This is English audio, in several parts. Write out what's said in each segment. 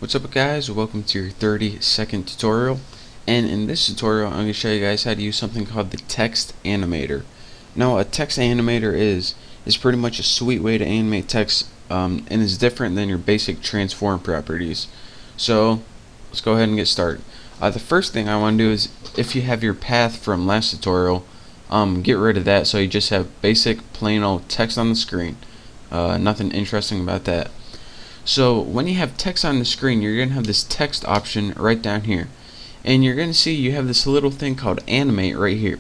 What's up guys, welcome to your 30-second tutorial, and in this tutorial I'm going to show you guys how to use something called the text animator. Now a text animator is pretty much a sweet way to animate text, and is different than your basic transform properties. So let's go ahead and get started. The first thing I want to do is, if you have your path from last tutorial, get rid of that so you just have basic plain old text on the screen. Nothing interesting about that. So when you have text on the screen, you're going to have this text option right down here, and you're going to see you have this little thing called animate right here.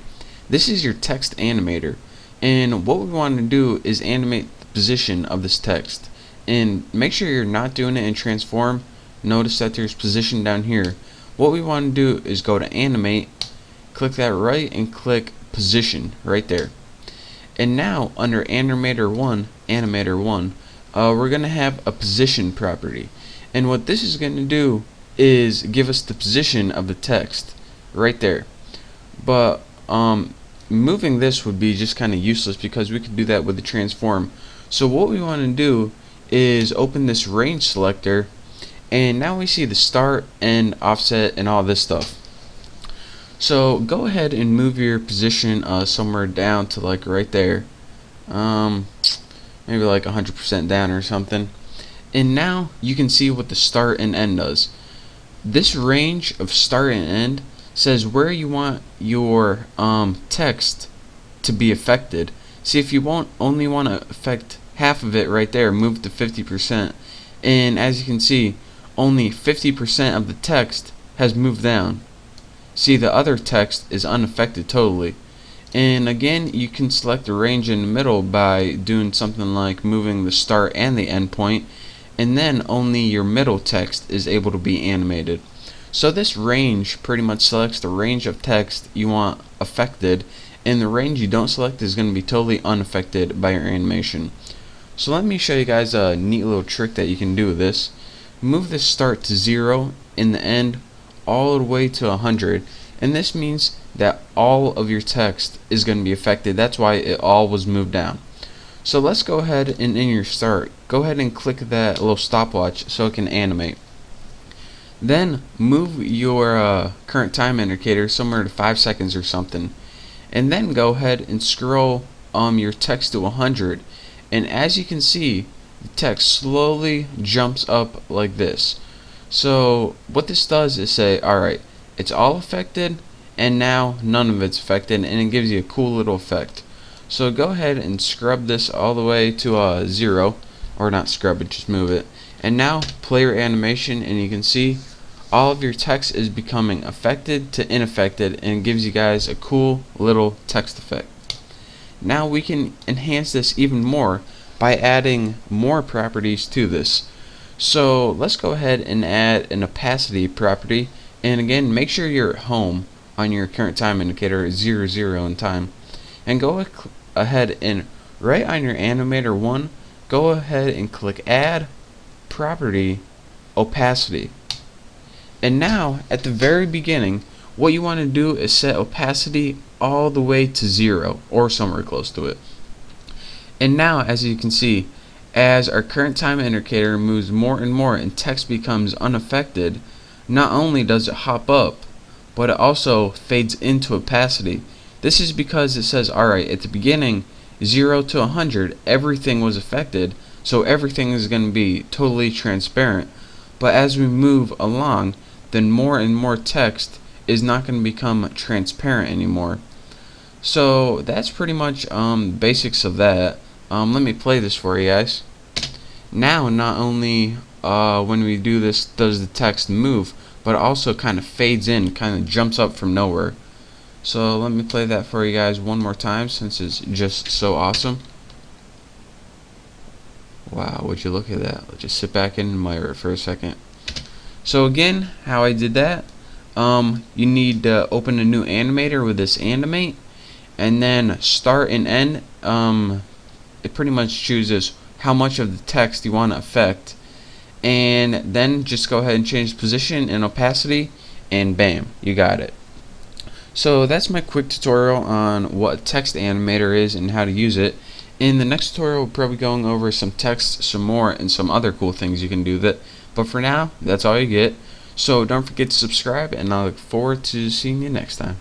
This is your text animator, and what we want to do is animate the position of this text, and make sure you're not doing it in transform. Notice that there's position down here. What we want to do is go to animate, click that right, and click position right there. And now under animator 1, we're going to have a position property, and what this is going to do is give us the position of the text right there. But moving this would be just kind of useless because we could do that with the transform. So what we want to do is open this range selector, and now we see the start, end, offset, and all this stuff. So go ahead and move your position somewhere down to like right there, maybe like 100% down or something. And now you can see what the start and end does. This range of start and end says where you want your text to be affected. See, if you only want to affect half of it right there, move to 50%, and as you can see, only 50% of the text has moved down. See, the other text is unaffected totally. And again, you can select the range in the middle by doing something like moving the start and the end point, and then only your middle text is able to be animated. So this range pretty much selects the range of text you want affected, and the range you don't select is going to be totally unaffected by your animation. So let me show you guys a neat little trick that you can do with this. Move the start to 0 and the end all the way to 100, and this means that all of your text is going to be affected. That's why it all was moved down. So let's go ahead and in your start, go ahead and click that little stopwatch so it can animate. Then move your current time indicator somewhere to 5 seconds or something, and then go ahead and scroll your text to 100, and as you can see, the text slowly jumps up like this. So what this does is say, alright, it's all affected, and now none of it's affected, and it gives you a cool little effect. So go ahead and scrub this all the way to 0, or not scrub it, just move it, and now play your animation, and you can see all of your text is becoming affected to unaffected, and it gives you guys a cool little text effect. Now we can enhance this even more by adding more properties to this. So let's go ahead and add an opacity property, and again, make sure you're at home on your current time indicator, 00 in time, and go ahead and right on your animator 1, go ahead and click add property opacity. And now at the very beginning, what you want to do is set opacity all the way to 0 or somewhere close to it. And now as you can see, as our current time indicator moves more and more and text becomes unaffected, not only does it hop up, but it also fades into opacity. This is because it says, alright, at the beginning, 0 to 100, everything was affected, so everything is going to be totally transparent. But as we move along, then more and more text is not going to become transparent anymore. So that's pretty much basics of that. Let me play this for you guys. Now not only when we do this does the text move, but it also kind of fades in, kind of jumps up from nowhere. So let me play that for you guys one more time since it's just so awesome. Wow, would you look at that? Let's just sit back and admire it for a second. So again, how I did that, you need to open a new animator with this animate, and then start and end. It pretty much chooses how much of the text you want to affect, and then just go ahead and change position and opacity, and bam, you got it. So that's my quick tutorial on what text animator is and how to use it. In the next tutorial, we'll probably going over some text some more and some other cool things you can do that. But for now, that's all you get. So don't forget to subscribe, and I look forward to seeing you next time.